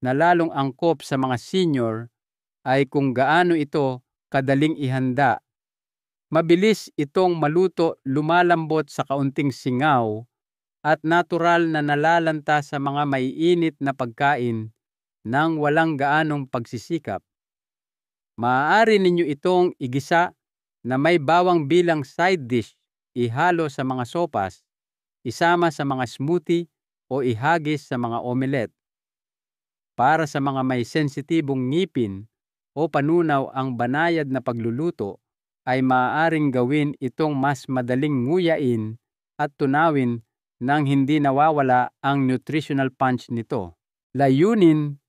na lalong angkop sa mga senior ay kung gaano ito kadaling ihanda. Mabilis itong maluto, lumalambot sa kaunting singaw at natural na nalalanta sa mga maiinit na pagkain nang walang gaanong pagsisikap. Maaari ninyo itong igisa na may bawang bilang side dish, ihalo sa mga sopas, isama sa mga smoothie o ihagis sa mga omelette. Para sa mga may sensitibong ngipin o panunaw, ang banayad na pagluluto ay maaaring gawin itong mas madaling nguyain at tunawin nang hindi nawawala ang nutritional punch nito. Layunin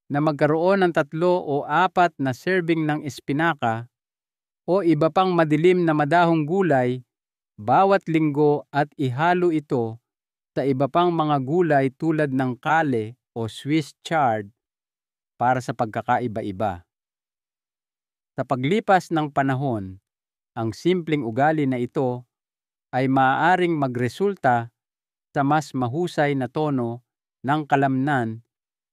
na magkaroon ng 3 o 4 na serving ng espinaka o iba pang madilim na madahong gulay bawat linggo at ihalo ito sa iba pang mga gulay tulad ng kale o Swiss chard para sa pagkakaiba-iba. Sa paglipas ng panahon, ang simpleng ugali na ito ay maaaring magresulta sa mas mahusay na tono ng kalamnan,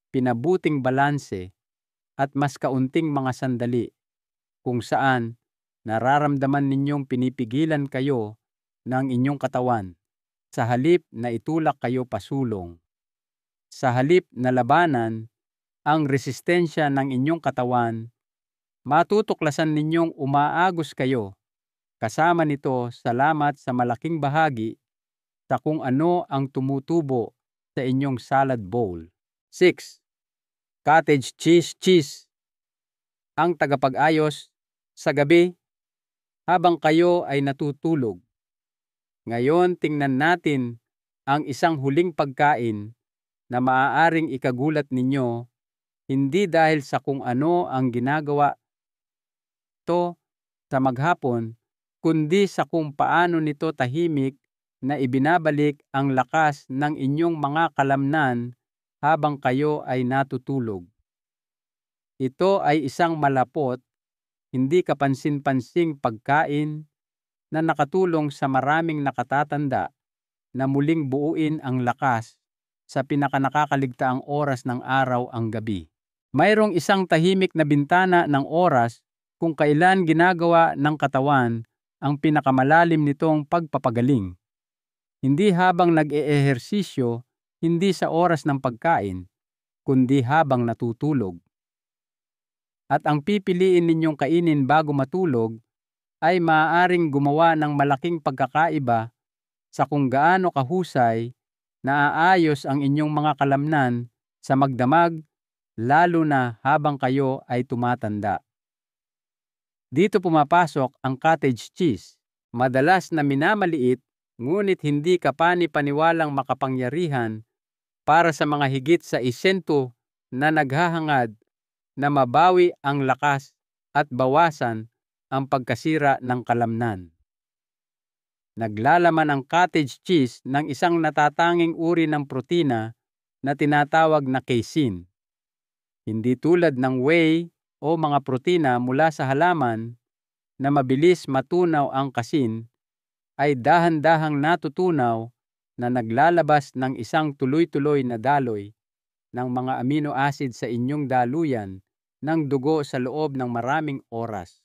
pinabuting balanse, at mas kaunting mga sandali kung saan nararamdaman ninyong pinipigilan kayo ng inyong katawan sa halip na itulak kayo pasulong. Sa halip na labanan ang resistensya ng inyong katawan, matutuklasan ninyong umaagos kayo. Kasama nito, salamat sa malaking bahagi sa kung ano ang tumutubo sa inyong salad bowl. 6. Cottage cheese. Ang tagapag-ayos sa gabi habang kayo ay natutulog. Ngayon, tingnan natin ang isang huling pagkain na maaaring ikagulat ninyo, hindi dahil sa kung ano ang ginagawa to sa maghapon, kundi sa kung paano nito tahimik na ibinabalik ang lakas ng inyong mga kalamnan habang kayo ay natutulog. Ito ay isang malapot, hindi kapansin-pansing pagkain na nakatulong sa maraming nakatatanda na muling buuin ang lakas sa pinakanakakaligtaang oras ng araw, ang gabi. Mayroong isang tahimik na bintana ng oras kung kailan ginagawa ng katawan ang pinakamalalim nitong pagpapagaling. Hindi habang nag-eehersisyo, hindi sa oras ng pagkain, kundi habang natutulog. At ang pipiliin ninyong kainin bago matulog ay maaaring gumawa ng malaking pagkakaiba sa kung gaano kahusay naaayos ang inyong mga kalamnan sa magdamag, lalo na habang kayo ay tumatanda. Dito pumapasok ang cottage cheese, madalas na minamaliit ngunit hindi kapani-paniwalang makapangyarihan para sa mga higit sa 100 na naghahangad na mabawi ang lakas at bawasan ang pagkasira ng kalamnan. Naglalaman ang cottage cheese ng isang natatanging uri ng protina na tinatawag na casein. Hindi tulad ng whey o mga protina mula sa halaman, na mabilis matunaw ang kasin ay dahan-dahang natutunaw na naglalabas ng isang tuloy-tuloy na daloy ng mga amino acid sa inyong daluyan ng dugo sa loob ng maraming oras.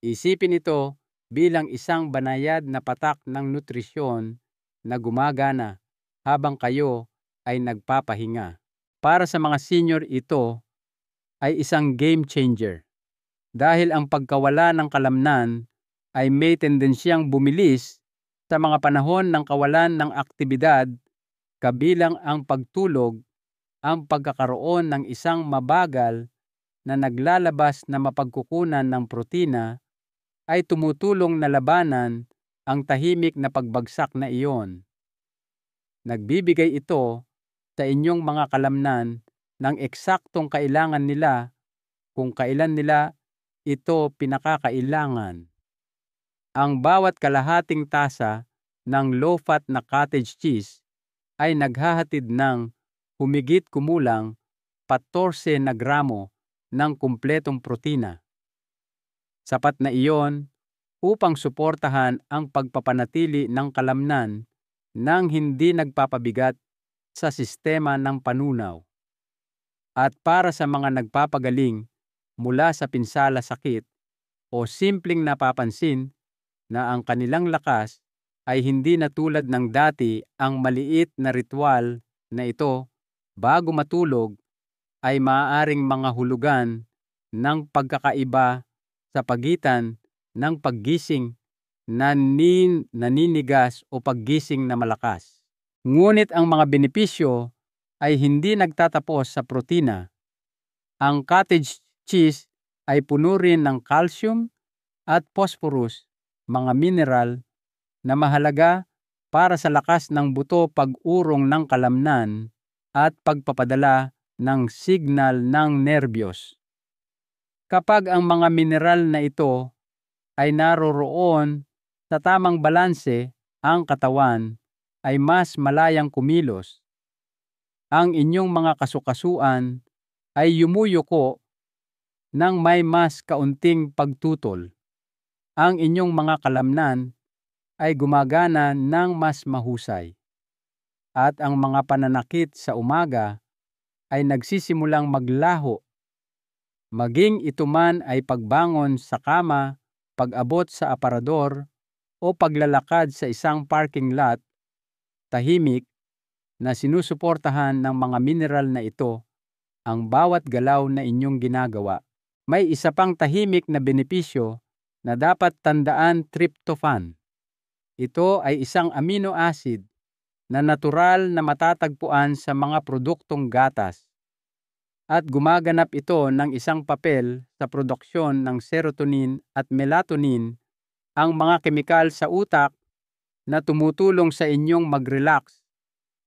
Isipin ito bilang isang banayad na patak ng nutrisyon na gumagana habang kayo ay nagpapahinga. Para sa mga senior, ito ay isang game changer dahil ang pagkawala ng kalamnan ay may tendensyang bumilis sa mga panahon ng kawalan ng aktibidad, kabilang ang pagtulog. Ang pagkakaroon ng isang mabagal na naglalabas na mapagkukunan ng protina ay tumutulong na labanan ang tahimik na pagbagsak na iyon. Nagbibigay ito sa inyong mga kalamnan ng eksaktong kailangan nila kung kailan nila ito pinakakailangan. Ang bawat kalahating tasa ng low-fat na cottage cheese ay naghahatid ng humigit kumulang 14 na gramo ng kumpletong protina. Sapat na iyon upang suportahan ang pagpapanatili ng kalamnan nang hindi nagpapabigat sa sistema ng panunaw. At para sa mga nagpapagaling mula sa pinsala, sakit o simpleng napapansin na ang kanilang lakas ay hindi na tulad ng dati, ang maliit na ritual na ito bago matulog ay maaaring mga hulugan ng pagkakaiba sa pagitan ng paggising na naninigas o paggising na malakas. Ngunit ang mga benepisyo ay hindi nagtatapos sa protina. Ang cottage cheese ay puno rin ng calcium at phosphorus, mga mineral na mahalaga para sa lakas ng buto, pag-urong ng kalamnan at pagpapadala ng signal ng nerbiyos. Kapag ang mga mineral na ito ay naroroon sa tamang balanse, ang katawan ay mas malayang kumilos. Ang inyong mga kasukasuan ay yumuyuko ng may mas kaunting pagtutol. Ang inyong mga kalamnan ay gumagana ng mas mahusay. At ang mga pananakit sa umaga ay nagsisimulang maglaho. Maging ito man ay pagbangon sa kama, pag-abot sa aparador, o paglalakad sa isang parking lot, tahimik na sinusuportahan ng mga mineral na ito ang bawat galaw na inyong ginagawa. May isa pang tahimik na benepisyo na dapat tandaan: tryptophan. Ito ay isang amino acid na natural na matatagpuan sa mga produktong gatas. At gumaganap ito ng isang papel sa produksyon ng serotonin at melatonin, ang mga kemikal sa utak na tumutulong sa inyong mag-relax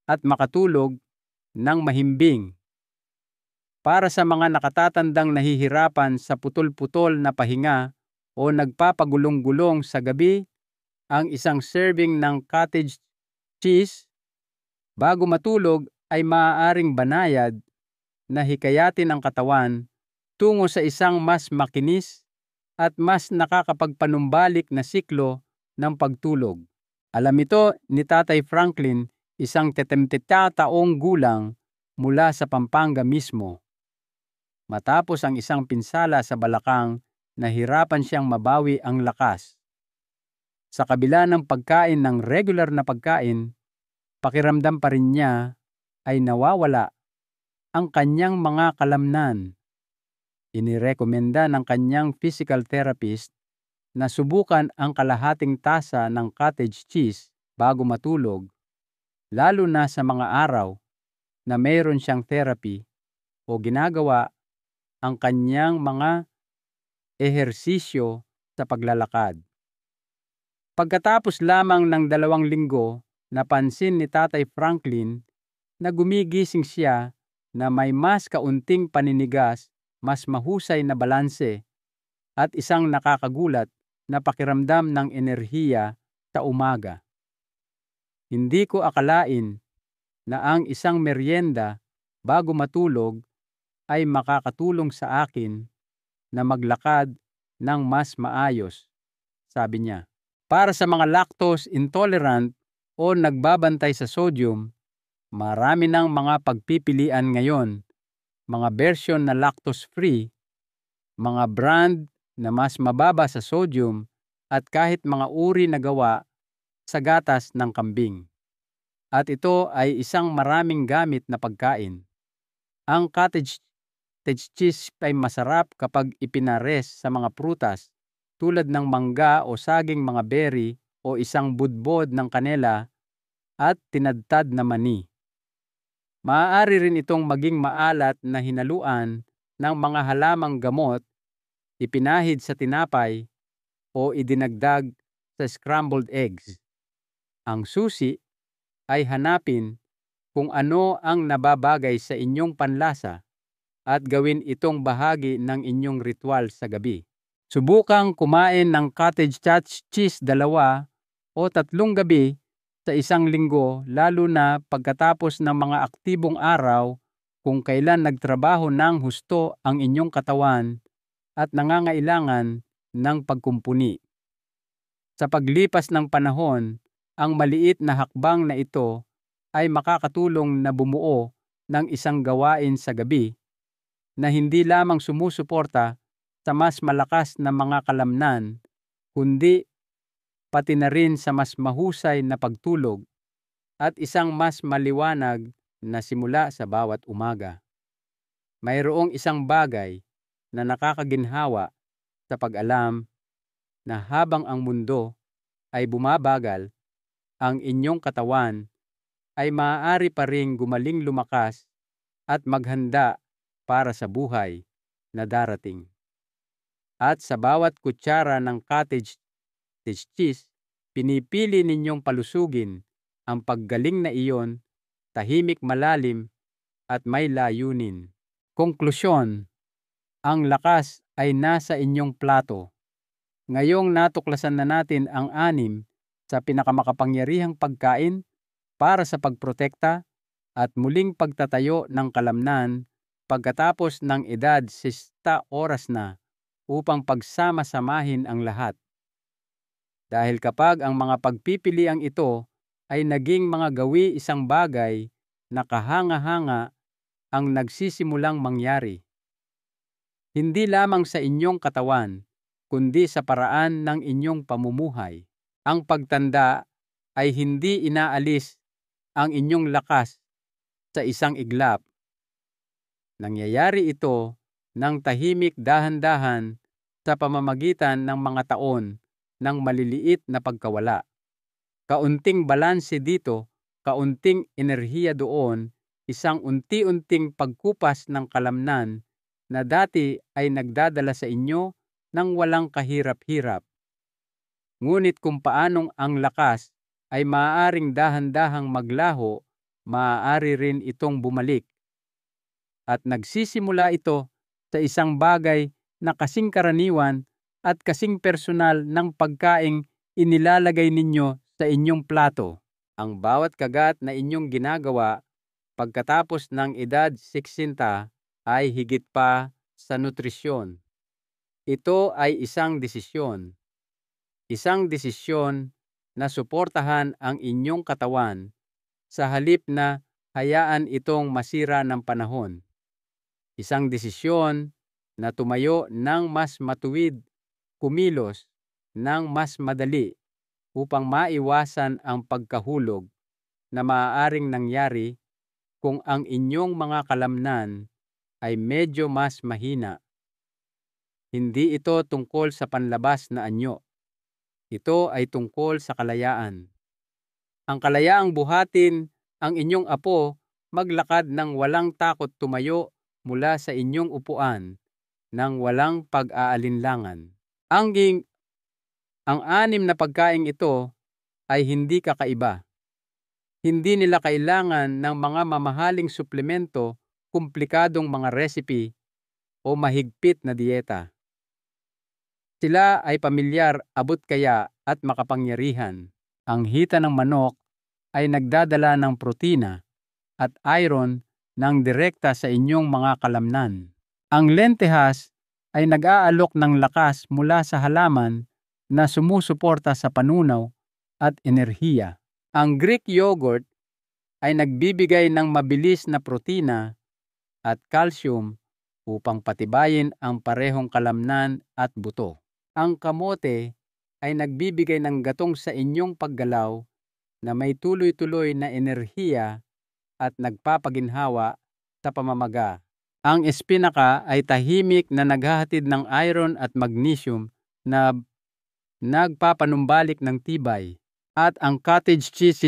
at makatulog ng mahimbing. Para sa mga nakatatandang nahihirapan sa putol-putol na pahinga o nagpapagulong-gulong sa gabi, ang isang serving ng cottage cheese bago matulog ay maaaring banayad na hikayatin ang katawan tungo sa isang mas makinis at mas nakakapagpanumbalik na siklo ng pagtulog. Alam ito ni Tatay Franklin, isang 70 taong gulang mula sa Pampanga mismo. Matapos ang isang pinsala sa balakang, nahirapan siyang mabawi ang lakas. Sa kabila ng pagkain ng regular na pagkain, pakiramdam pa rin niya ay nawawala ang kanyang mga kalamnan. Inirekomenda ng kanyang physical therapist na subukan ang kalahating tasa ng cottage cheese bago matulog, lalo na sa mga araw na mayroon siyang therapy o ginagawa ang kanyang mga ehersisyo sa paglalakad. Pagkatapos lamang ng 2 linggo, napansin ni Tatay Franklin na gumigising siya na may mas kaunting paninigas, mas mahusay na balanse, at isang nakakagulat na pakiramdam ng enerhiya sa umaga. Hindi ko akalain na ang isang merienda bago matulog ay makakatulong sa akin na maglakad ng mas maayos, sabi niya. Para sa mga lactose intolerant o nagbabantay sa sodium, marami ng mga pagpipilian ngayon, mga version na lactose-free, mga brand na mas mababa sa sodium at kahit mga uri na gawa sa gatas ng kambing. At ito ay isang maraming gamit na pagkain. Ang cottage cheese ay masarap kapag ipinares sa mga prutas tulad ng mangga o saging mga berry o isang budbod ng kanela at tinadtad na mani. Maaari rin itong maging maalat na hinaluan ng mga halamang gamot, ipinahid sa tinapay o idinagdag sa scrambled eggs. Ang susi ay hanapin kung ano ang nababagay sa inyong panlasa at gawin itong bahagi ng inyong ritual sa gabi. Subukang kumain ng cottage cheese 2 o 3 gabi sa isang linggo, lalo na pagkatapos ng mga aktibong araw kung kailan nagtrabaho ng husto ang inyong katawan at nangangailangan ng pagkumpuni. Sa paglipas ng panahon, ang maliit na hakbang na ito ay makakatulong na bumuo ng isang gawain sa gabi na hindi lamang sumusuporta sa mas malakas na mga kalamnan, kundi pati na rin sa mas mahusay na pagtulog at isang mas maliwanag na simula sa bawat umaga. Mayroong isang bagay na nakakaginhawa sa pag-alam na habang ang mundo ay bumabagal, ang inyong katawan ay maaari pa ring gumaling lumakas at maghanda para sa buhay na darating. At sa bawat kutsara ng cottage cheese, pinipili ninyong palusugin ang paggaling na iyon, tahimik, malalim at may layunin. Konklusyon, ang lakas ay nasa inyong plato. Ngayong natuklasan na natin ang 6 sa pinakamakapangyarihang pagkain para sa pagprotekta at muling pagtatayo ng kalamnan pagkatapos ng edad 60 oras na upang pagsama-samahin ang lahat. Dahil kapag ang mga pagpipiliang ito ay naging mga gawi, isang bagay na kahanga-hanga ang nagsisimulang mangyari. Hindi lamang sa inyong katawan, kundi sa paraan ng inyong pamumuhay. Ang pagtanda ay hindi inaalis ang inyong lakas sa isang iglap. Nangyayari ito ng tahimik, dahan-dahan sa pamamagitan ng mga taon ng maliliit na pagkawala. Kaunting balanse dito, kaunting enerhiya doon, isang unti-unting pagkupas ng kalamnan na dati ay nagdadala sa inyo ng walang kahirap-hirap. Ngunit kung paanong ang lakas ay maaaring dahan-dahang maglaho, maaari rin itong bumalik. At nagsisimula ito sa isang bagay na kasing karaniwan at kasing personal ng pagkaing inilalagay ninyo sa inyong plato. Ang bawat kagat na inyong ginagawa pagkatapos ng edad 60 ay higit pa sa nutrisyon. Ito ay isang desisyon. Isang desisyon na suportahan ang inyong katawan sa halip na hayaan itong masira ng panahon. Isang desisyon na tumayo ng mas matuwid, kumilos ng mas madali upang maiwasan ang pagkahulog na maaaring nangyari kung ang inyong mga kalamnan ay medyo mas mahina. Hindi ito tungkol sa panlabas na anyo. Ito ay tungkol sa kalayaan. Ang kalayaang buhatin ang inyong apo maglakad ng walang takot, tumayo mula sa inyong upuan ng walang pag-aalinlangan. Ang 6 na pagkaing ito ay hindi kakaiba. Hindi nila kailangan ng mga mamahaling suplemento, komplikadong mga recipe o mahigpit na dieta. Sila ay pamilyar, abot kaya at makapangyarihan. Ang hita ng manok ay nagdadala ng protina at iron ng direkta sa inyong mga kalamnan. Ang lentehas ay nag-aalok ng lakas mula sa halaman na sumusuporta sa panunaw at enerhiya. Ang Greek yogurt ay nagbibigay ng mabilis na protina at calcium upang patibayin ang parehong kalamnan at buto. Ang kamote ay nagbibigay ng gatong sa inyong paggalaw na may tuloy-tuloy na enerhiya at nagpapaginhawa sa pamamaga. Ang espinaka ay tahimik na naghahatid ng iron at magnesium na nagpapanumbalik ng tibay. At ang cottage cheese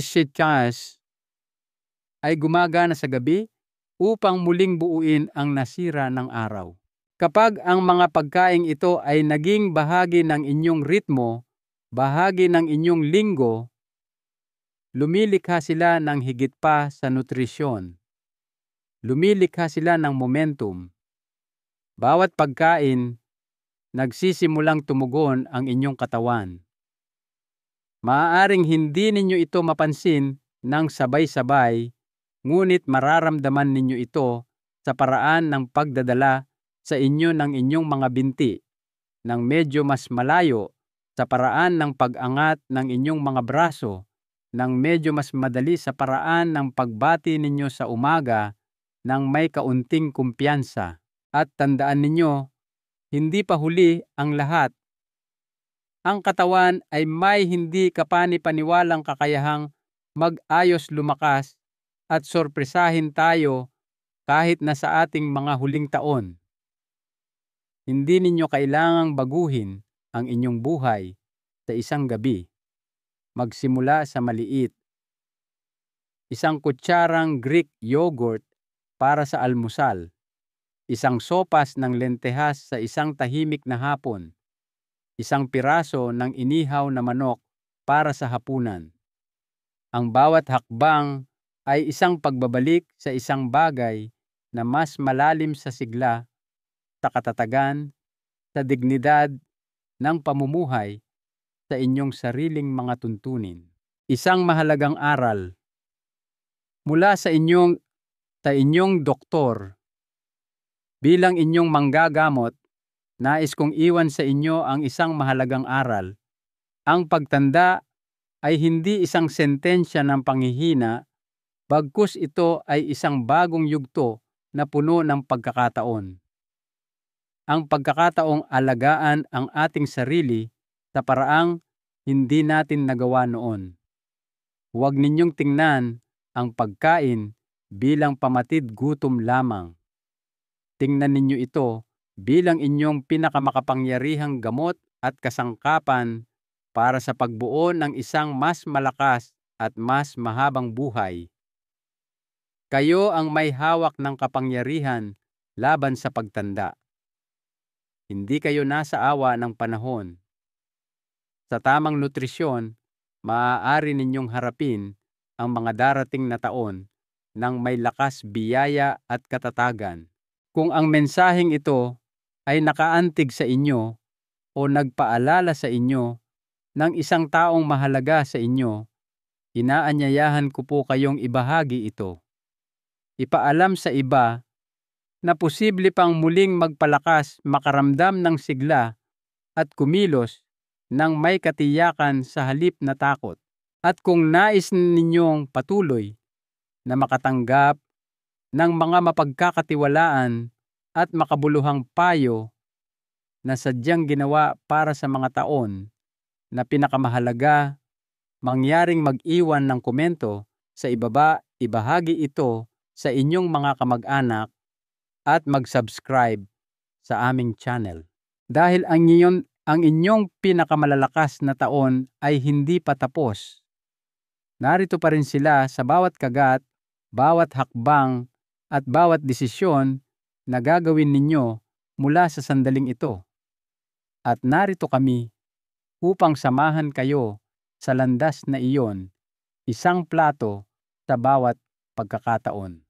ay gumagana sa gabi upang muling buuin ang nasira ng araw. Kapag ang mga pagkaing ito ay naging bahagi ng inyong ritmo, bahagi ng inyong linggo, lumilikha sila ng higit pa sa nutrisyon. Lumilikha sila ng momentum. Bawat pagkain, nagsisimulang tumugon ang inyong katawan. Maaaring hindi ninyo ito mapansin ng sabay-sabay, ngunit mararamdaman ninyo ito sa paraan ng pagdadala sa inyo ng inyong mga binti, ng medyo mas malayo, sa paraan ng pag-angat ng inyong mga braso, ng medyo mas madali sa paraan ng pagbati ninyo sa umaga ng may kaunting kumpiyansa. At tandaan ninyo, hindi pa huli ang lahat. Ang katawan ay may hindi kapani-paniwalang kakayahang mag-ayos lumakas at sorpresahin tayo kahit na sa ating mga huling taon. Hindi ninyo kailangang baguhin ang inyong buhay sa isang gabi. Magsimula sa maliit. Isang kutsarang Greek yogurt para sa almusal. Isang sopas ng lentehas sa isang tahimik na hapon. Isang piraso ng inihaw na manok para sa hapunan. Ang bawat hakbang ay isang pagbabalik sa isang bagay na mas malalim sa sigla, sa katatagan, sa dignidad ng pamumuhay sa inyong sariling mga tuntunin. Isang mahalagang aral mula sa inyong doktor. Bilang inyong manggagamot, nais kong iwan sa inyo ang isang mahalagang aral. Ang pagtanda ay hindi isang sentensya ng panghihina, bagkus ito ay isang bagong yugto na puno ng pagkakataon. Ang pagkakataong alagaan ang ating sarili sa paraang hindi natin nagawa noon. Huwag ninyong tingnan ang pagkain bilang pamatid gutom lamang. Tingnan ninyo ito bilang inyong pinakamakapangyarihang gamot at kasangkapan para sa pagbuo ng isang mas malakas at mas mahabang buhay. Kayo ang may hawak ng kapangyarihan laban sa pagtanda. Hindi kayo nasa awa ng panahon. Sa tamang nutrisyon, maaari ninyong harapin ang mga darating na taon ng may lakas, biyaya at katatagan. Kung ang mensaheng ito ay nakaantig sa inyo o nagpaalala sa inyo ng isang taong mahalaga sa inyo, inaanyayahan ko po kayong ibahagi ito. Ipaalam sa iba na posible pang muling magpalakas, makaramdam ng sigla at kumilos ng may katiyakan sa halip na takot. At kung nais ninyong patuloy na makatanggap ng mga mapagkakatiwalaan at makabuluhang payo na sadyang ginawa para sa mga taon na pinakamahalaga, mangyaring mag-iwan ng komento sa ibaba, ibahagi ito sa inyong mga kamag-anak at mag-subscribe sa aming channel. Dahil ang inyong pinakamalalakas na taon ay hindi pa tapos. Narito pa rin sila sa bawat kagat, bawat hakbang at bawat desisyon na gagawin ninyo mula sa sandaling ito. At narito kami upang samahan kayo sa landas na iyon, isang plato sa bawat pagkakataon.